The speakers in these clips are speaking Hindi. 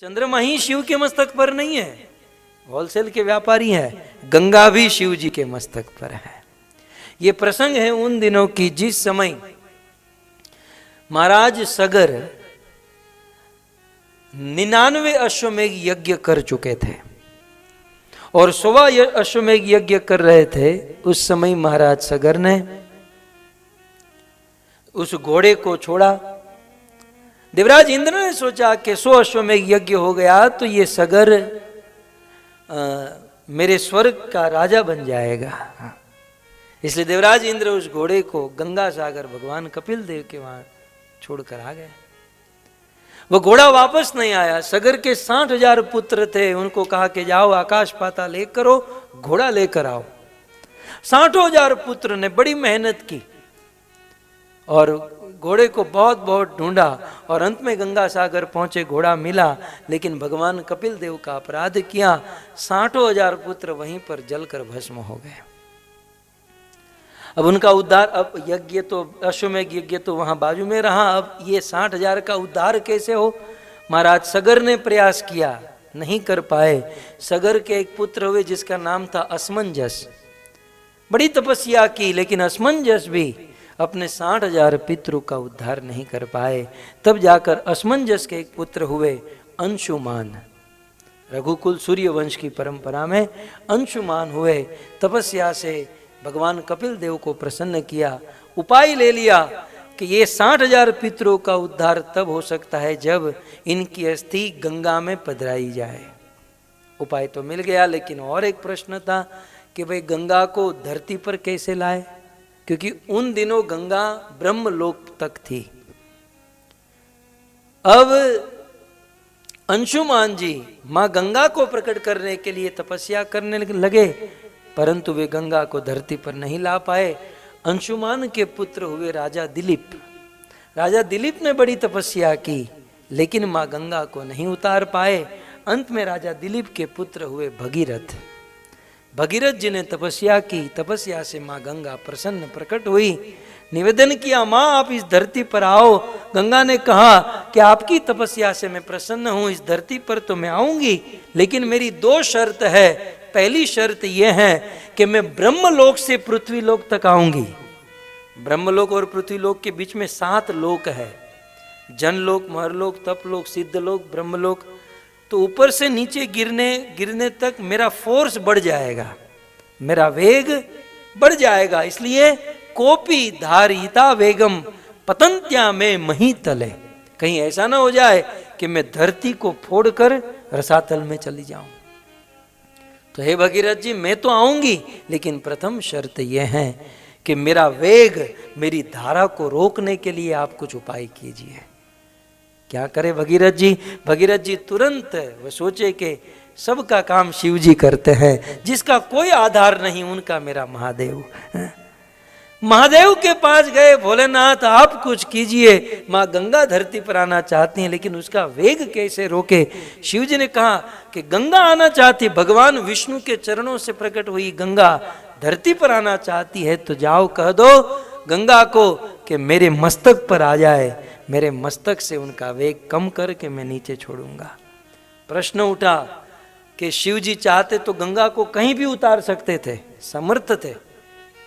चंद्रमा ही शिव के मस्तक पर नहीं है, होलसेल के व्यापारी हैं। गंगा भी शिव जी के मस्तक पर है। ये प्रसंग है उन दिनों की जिस समय महाराज सगर 99 अश्वमेघ यज्ञ कर चुके थे और 100वां अश्वमेघ यज्ञ कर रहे थे। उस समय महाराज सगर ने उस घोड़े को छोड़ा। देवराज इंद्र ने सोचा कि 100 अश्वमेघ यज्ञ हो गया तो ये सगर मेरे स्वर्ग का राजा बन जाएगा। इसलिए देवराज इंद्र उस घोड़े को गंगा सागर भगवान कपिल देव के वहां छोड़कर आ गए। वो घोड़ा वापस नहीं आया। सगर के 60,000 पुत्र थे, उनको कहा कि जाओ आकाश पाताल लेकर करो, घोड़ा लेकर आओ। 60,000 पुत्र ने बड़ी मेहनत की और घोड़े को बहुत बहुत ढूंढा और अंत में गंगा सागर पहुंचे, घोड़ा मिला। लेकिन भगवान कपिल देव का अपराध किया, 60,000 पुत्र वहीं पर जलकर भस्म हो गए। अब उनका उद्धार, अब यज्ञ तो अश्वमेघ यज्ञ तो वहां बाजू में रहा, अब ये 60,000 का उद्धार कैसे हो? महाराज सगर ने प्रयास किया, नहीं कर पाए। सगर के एक पुत्र हुए जिसका नाम था असमंजस। बड़ी तपस्या की लेकिन असमंजस भी अपने 60,000 पितरों का उद्धार नहीं कर पाए। तब जाकर असमंजस के एक पुत्र हुए अंशुमान। रघुकुल सूर्य वंश की परंपरा में अंशुमान हुए। तपस्या से भगवान कपिल देव को प्रसन्न किया, उपाय ले लिया कि ये 60,000 पितरों का उद्धार तब हो सकता है जब इनकी अस्थि गंगा में पधराई जाए। उपाय तो मिल गया, लेकिन और एक प्रश्न था कि भाई गंगा को धरती पर कैसे लाए, क्योंकि उन दिनों गंगा ब्रह्मलोक तक थी। अब अंशुमान जी मां गंगा को प्रकट करने के लिए तपस्या करने लगे, परंतु वे गंगा को धरती पर नहीं ला पाए। अंशुमान के पुत्र हुए राजा दिलीप। राजा दिलीप ने बड़ी तपस्या की लेकिन मां गंगा को नहीं उतार पाए। अंत में राजा दिलीप के पुत्र हुए भगीरथ। भगीरथ जी ने तपस्या की, तपस्या से मां गंगा प्रसन्न प्रकट हुई। निवेदन किया, मां आप इस धरती पर आओ। गंगा ने कहा कि आपकी तपस्या से मैं प्रसन्न हूं, इस धरती पर तो मैं आऊंगी, लेकिन मेरी 2 शर्त है। पहली शर्त यह है कि मैं ब्रह्मलोक से पृथ्वीलोक तक आऊंगी। ब्रह्मलोक और पृथ्वीलोक के बीच में 7 लोक है, जनलोक, महरलोक, तपलोक, सिद्धलोक, ब्रह्मलोक। तो ऊपर से नीचे गिरने तक मेरा फोर्स बढ़ जाएगा, मेरा वेग बढ़ जाएगा। इसलिए कोपी धारिता वेगम पतंत्या में मही तले, कहीं ऐसा ना हो जाए कि मैं धरती को फोड़कर रसातल में चली जाऊं। तो हे भगीरथ जी, मैं तो आऊंगी, लेकिन प्रथम शर्त यह है कि मेरा वेग, मेरी धारा को रोकने के लिए आप कुछ उपाय कीजिए। क्या करे भगीरथ जी? भगीरथ जी तुरंत वो सोचे कि सबका काम शिव जी करते हैं, जिसका कोई आधार नहीं उनका मेरा महादेव। महादेव के पास गए, भोलेनाथ आप कुछ कीजिए। माँ गंगा धरती पर आना चाहती हैं, लेकिन उसका वेग कैसे रोके? शिव जी ने कहा कि गंगा आना चाहती, भगवान विष्णु के चरणों से प्रकट हुई गंगा धरती पर आना चाहती है, तो जाओ कह दो गंगा को कि मेरे मस्तक पर आ जाए, मेरे मस्तक से उनका वेग कम करके मैं नीचे छोड़ूंगा। प्रश्न उठा कि शिव जी चाहते तो गंगा को कहीं भी उतार सकते थे, समर्थ थे,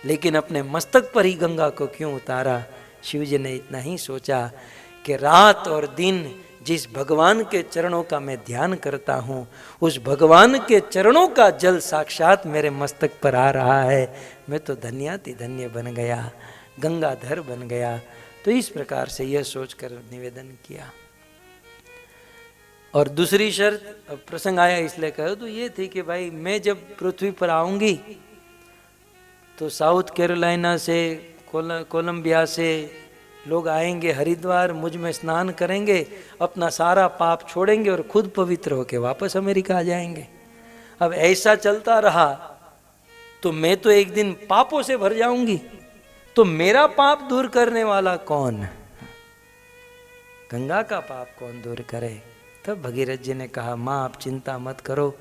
लेकिन अपने मस्तक पर ही गंगा को क्यों उतारा? शिव जी ने इतना ही सोचा कि रात और दिन जिस भगवान के चरणों का मैं ध्यान करता हूँ, उस भगवान के चरणों का जल साक्षात मेरे मस्तक पर आ रहा है, मैं तो धन्याति धन्य बन गया, गंगाधर बन गया। तो इस प्रकार से यह सोचकर निवेदन किया। और दूसरी शर्त, अब प्रसंग आया इसलिए कहो, तो ये थी कि भाई मैं जब पृथ्वी पर आऊंगी तो साउथ कैरोलिना से, कोलंबिया से लोग आएंगे, हरिद्वार मुझ में स्नान करेंगे, अपना सारा पाप छोड़ेंगे और खुद पवित्र होके वापस अमेरिका आ जाएंगे। अब ऐसा चलता रहा तो मैं तो एक दिन पापों से भर जाऊंगी। तो मेरा पाप दूर करने वाला कौन? गंगा का पाप कौन दूर करे? तब भगीरथ जी ने कहा, माँ आप चिंता मत करो,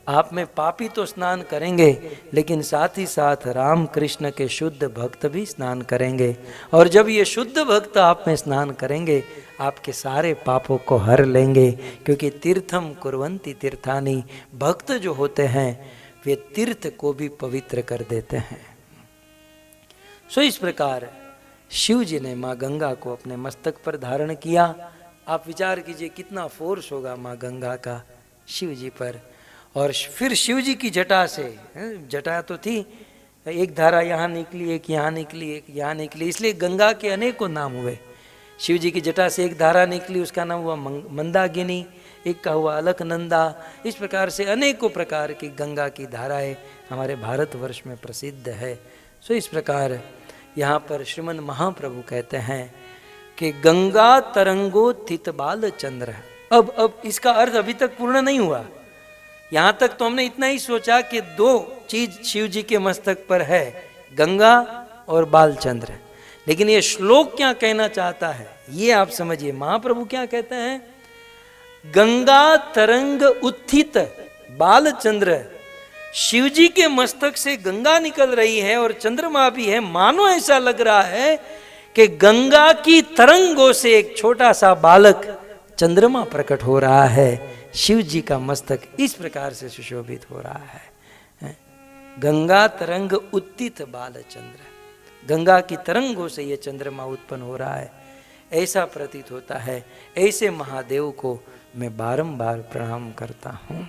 आप में पापी तो स्नान करेंगे, लेकिन साथ ही साथ राम कृष्ण के शुद्ध भक्त भी स्नान करेंगे। और जब ये शुद्ध भक्त आप में स्नान करेंगे, आपके सारे पापों को हर लेंगे, क्योंकि तीर्थम कुर्वन्ति तीर्थानि, भक्त जो होते हैं वे तीर्थ को भी पवित्र कर देते हैं। सो इस प्रकार शिव जी ने माँ गंगा को अपने मस्तक पर धारण किया। आप विचार कीजिए कितना फोर्स होगा माँ गंगा का शिव जी पर। और फिर शिव जी की जटा से, जटा तो थी, एक धारा यहाँ निकली, एक यहाँ निकली, एक यहाँ निकली, इसलिए गंगा के अनेकों नाम हुए। शिव जी की जटा से एक धारा निकली, उसका नाम हुआ मंदाकिनी, एक का हुआ अलकनंदा। इस प्रकार से अनेकों प्रकार की गंगा की धाराएं हमारे भारतवर्ष में प्रसिद्ध है। सो इस प्रकार यहाँ पर श्रीमन महाप्रभु कहते हैं कि गंगा तरंगोत्थित बाल चंद्र। अब इसका अर्थ अभी तक पूर्ण नहीं हुआ। यहाँ तक तो हमने इतना ही सोचा कि दो चीज शिव जी के मस्तक पर है, गंगा और बालचंद्र। लेकिन ये श्लोक क्या कहना चाहता है ये आप समझिए। महाप्रभु क्या कहते हैं, गंगा तरंग उत्थित बालचंद्र। शिव जी के मस्तक से गंगा निकल रही है और चंद्रमा भी है। मानो ऐसा लग रहा है कि गंगा की तरंगों से एक छोटा सा बालक चंद्रमा प्रकट हो रहा है। शिव जी का मस्तक इस प्रकार से सुशोभित हो रहा है। गंगा तरंग उत्थित बालचंद्र, गंगा की तरंगों से यह चंद्रमा उत्पन्न हो रहा है, ऐसा प्रतीत होता है। ऐसे महादेव को मैं बारंबार प्रणाम करता हूँ।